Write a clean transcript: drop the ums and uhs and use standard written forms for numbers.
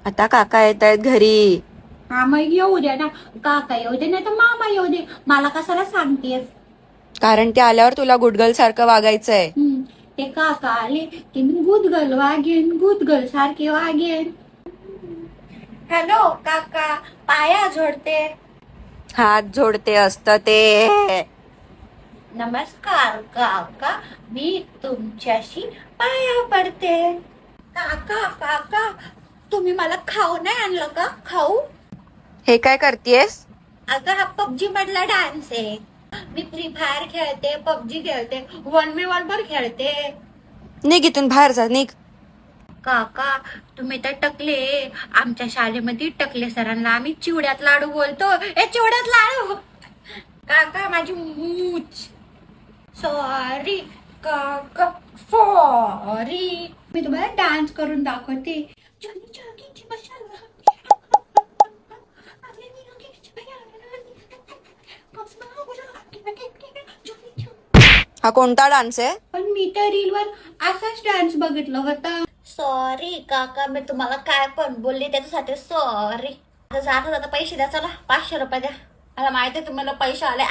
आता काका येत आहेत घरी. हा मग येऊ दे ना, काका येऊ दे नाही तर मामा येऊ दे, मला कशाला सांगतेस? कारण ते आल्यावर तुला गुडगल सारखं वागायचंय. ते काका आले की मी गुदगल वागेन, गुदगल सारखे वागेन. हॅलो काका, पाया जोडते. हात जोडते असतं ते. नमस्कार काका, मी तुमच्याशी पाया पडते. काका काका, तुम्ही मला खाऊ नाही आणलं का? खाऊ? हे काय करतेस? अगं हा पबजी मधला डान्स आहे. मी फ्री फायर खेळते, पबजी खेळते, 1v1 पण खेळते. निघ इथून, बाहेर जा, निघ. काका तुम्ही तर टकले. आमच्या शाळेमध्ये टकले सरांना आम्ही चिवड्यात लाडू बोलतो. ए चिवड्यात लाडू. काका माझी मूच. सॉरी काका, सॉरी. मी तुम्हाला डान्स करून दाखवते. हा कोणता डान्स आहे? पण मी तर रीलवर असाच डान्स बघितलं होता. सॉरी काका, मी तुम्हाला काय पण बोलले त्याच्यासाठी सॉरी. आता जाता जाता पैसे द्या, चला 500 रुपये द्या. मला माहिती आहे तुम्हाला पैसे आले.